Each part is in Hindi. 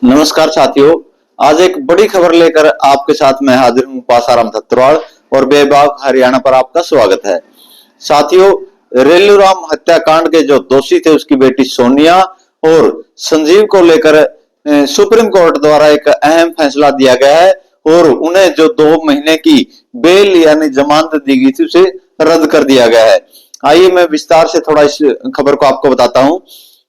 नमस्कार साथियों। आज एक बड़ी खबर लेकर आपके साथ मैं हाजिर हूं पासाराम धत्तरवाड़ और बेबाग हरियाणा पर आपका स्वागत है। साथियों, रेलूराम हत्याकांड के जो दोषी थे उसकी बेटी सोनिया और संजीव को लेकर सुप्रीम कोर्ट द्वारा एक अहम फैसला दिया गया है और उन्हें जो 2 महीने की बेल यानी जमानत दी गई थी उसे रद्द कर दिया गया है। आइए मैं विस्तार से थोड़ा इस खबर को आपको बताता हूं।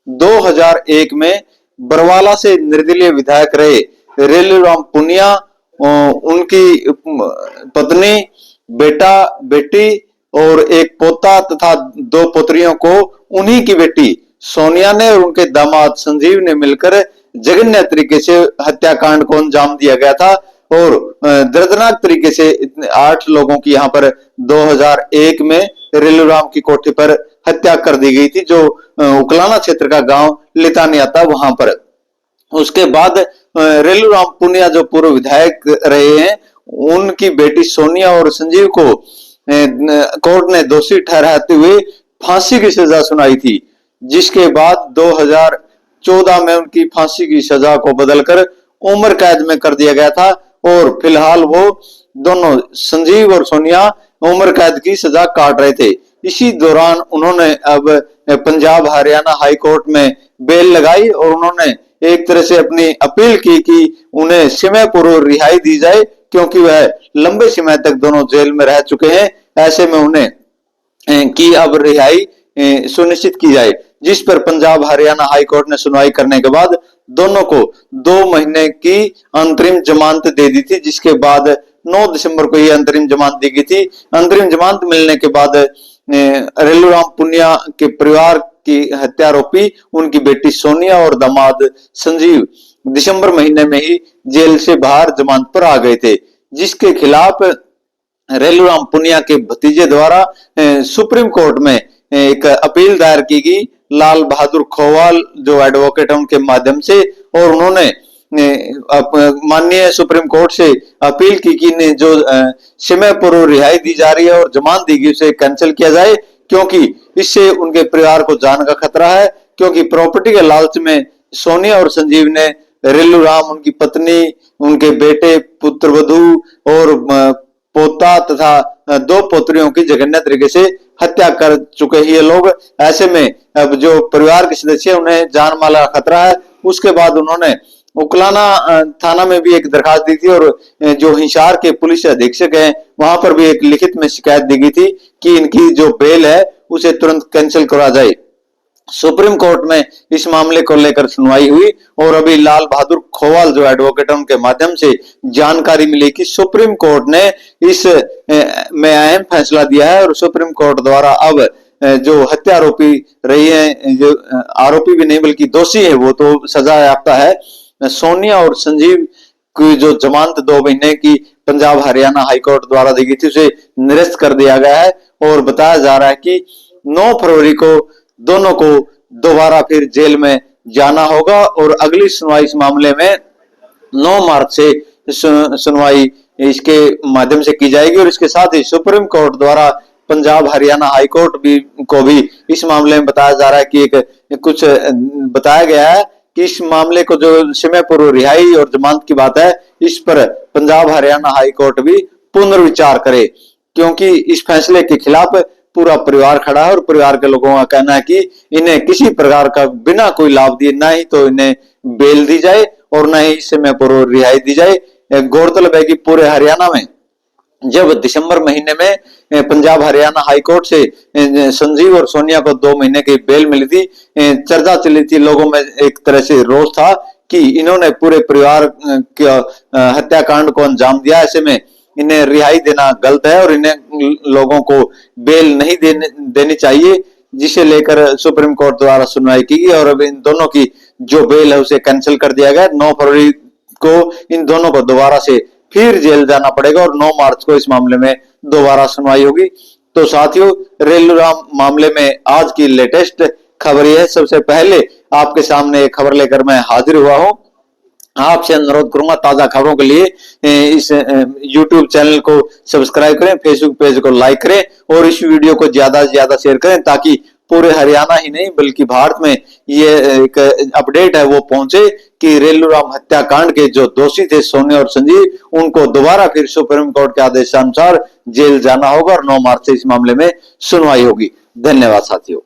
2001 में बरवाला से निर्दलीय विधायक रहे रेलूराम पुनिया, उनकी पत्नी, बेटा, बेटी और एक पोता तथा 2 पुत्रियों को उन्हीं की बेटी सोनिया ने और उनके दामाद संजीव ने मिलकर जघन्य तरीके से हत्याकांड को अंजाम दिया गया था और दर्दनाक तरीके से 8 लोगों की यहाँ पर 2001 में रेलूराम की कोठी पर हत्या कर दी गई थी, जो उकलाना क्षेत्र का गांव लितानिया था वहां पर। उसके बाद रेलूराम पुनिया जो पूर्व विधायक रहे हैं, उनकी बेटी सोनिया और संजीव को कोर्ट ने दोषी ठहराते हुए फांसी की सजा सुनाई थी, जिसके बाद 2014 में उनकी फांसी की सजा को बदलकर उम्र कैद में कर दिया गया था और फिलहाल वो दोनों संजीव और सोनिया उम्र कैद की सजा काट रहे थे। इसी दौरान उन्होंने अब पंजाब हरियाणा हाई कोर्ट में बेल लगाई और उन्होंने एक तरह से अपनी अपील की कि उन्हें समय पूर्व रिहाई दी जाए, क्योंकि वह लंबे समय तक दोनों जेल में रह चुके हैं। ऐसे में उन्हें की अब रिहाई सुनिश्चित की जाए, जिस पर पंजाब हरियाणा हाई कोर्ट ने सुनवाई करने के बाद दोनों को 2 महीने की अंतरिम जमानत दे दी थी, जिसके बाद 9 दिसंबर को यह अंतरिम जमानत दी गई थी। अंतरिम जमानत मिलने के बाद रेलूराम पुनिया के परिवार की हत्यारोपी उनकी बेटी सोनिया और दामाद संजीव दिसंबर महीने में ही जेल से बाहर जमानत पर आ गए थे, जिसके खिलाफ रेलूराम पुनिया के भतीजे द्वारा सुप्रीम कोर्ट में एक अपील दायर की गई लाल बहादुर खोवाल जो एडवोकेट है उनके माध्यम से, और उन्होंने माननीय सुप्रीम कोर्ट से अपील की कि जो समय पूर्व रिहाई दी जा रही है और जमानत दी गई उसे कैंसिल किया जाए, क्योंकि इससे उनके परिवार को जान का खतरा है। क्योंकि प्रॉपर्टी के लालच में सोनिया और संजीव ने रेलूराम, उनकी पत्नी, उनके बेटे, पुत्रवधू और पोता तथा 2 पोत्रियों की जघन्य तरीके से हत्या कर चुके हैं ये लोग। ऐसे में अब जो परिवार के सदस्य उन्हें जान माल का खतरा है। उसके बाद उन्होंने उकलाना थाना में भी एक दरखास्त दी थी और जो हिसार के पुलिस अधीक्षक हैं वहां पर भी एक लिखित में शिकायत दी गई थी कि इनकी जो बेल है उसे तुरंत कैंसिल करा जाए। सुप्रीम कोर्ट में इस मामले को लेकर सुनवाई हुई और अभी लाल बहादुर खोवाल जो एडवोकेट है उनके माध्यम से जानकारी मिली कि सुप्रीम कोर्ट ने इस में अहम फैसला दिया है और सुप्रीम कोर्ट द्वारा अब जो हत्या आरोपी रही है, जो आरोपी भी नहीं बल्कि दोषी है, वो तो सजा याफ्ता है, सोनिया और संजीव की जो जमानत 2 महीने की पंजाब हरियाणा हाईकोर्ट द्वारा दी गई थी उसे निरस्त कर दिया गया है और बताया जा रहा है कि 9 फरवरी को दोनों को दोबारा फिर जेल में जाना होगा और अगली सुनवाई इस मामले में 9 मार्च से सुनवाई इसके माध्यम से की जाएगी। और इसके साथ ही सुप्रीम कोर्ट द्वारा पंजाब हरियाणा हाई कोर्ट को भी इस मामले में बताया जा रहा है कि कुछ बताया गया है कि इस मामले को जो समय पूर्व रिहाई और जमानत की बात है, इस पर पंजाब हरियाणा हाई कोर्ट भी पुनर्विचार करे, क्योंकि इस फैसले के खिलाफ पूरा परिवार खड़ा है और परिवार के लोगों का कहना है कि इन्हें किसी प्रकार का बिना कोई लाभ दिए ना ही तो इन्हें बेल दी जाए और न ही समय पूर्व रिहाई दी जाए। गौरतलब है कि पूरे हरियाणा में जब दिसंबर महीने में पंजाब हरियाणा हाईकोर्ट से संजीव और सोनिया को 2 महीने की बेल मिली थी, चर्चा चली थी, लोगों में एक तरह से रोष था कि इन्होंने पूरे परिवार के हत्याकांड को अंजाम दिया, ऐसे में इन्हें रिहाई देना गलत है और इन्हें लोगों को बेल नहीं देनी चाहिए, जिसे लेकर सुप्रीम कोर्ट द्वारा सुनवाई की गई और अब इन दोनों की जो बेल है उसे कैंसिल कर दिया गया। 9 फरवरी को इन दोनों को दोबारा से फिर जेल जाना पड़ेगा और 9 मार्च को इस मामले में दोबारा सुनवाई होगी। तो साथियों, रेलूराम मामले में आज की लेटेस्ट खबर यह है। सबसे पहले आपके सामने एक खबर लेकर मैं हाजिर हुआ हूं। आपसे अनुरोध करूंगा ताजा खबरों के लिए इस YouTube चैनल को सब्सक्राइब करें, फेसबुक पेज को लाइक करें और इस वीडियो को ज्यादा से ज्यादा शेयर करें ताकि पूरे हरियाणा ही नहीं बल्कि भारत में ये एक अपडेट है वो पहुंचे कि रेलूराम हत्याकांड के जो दोषी थे सोनी और संजीव, उनको दोबारा फिर सुप्रीम कोर्ट के आदेशानुसार जेल जाना होगा और 9 मार्च से इस मामले में सुनवाई होगी। धन्यवाद साथियों।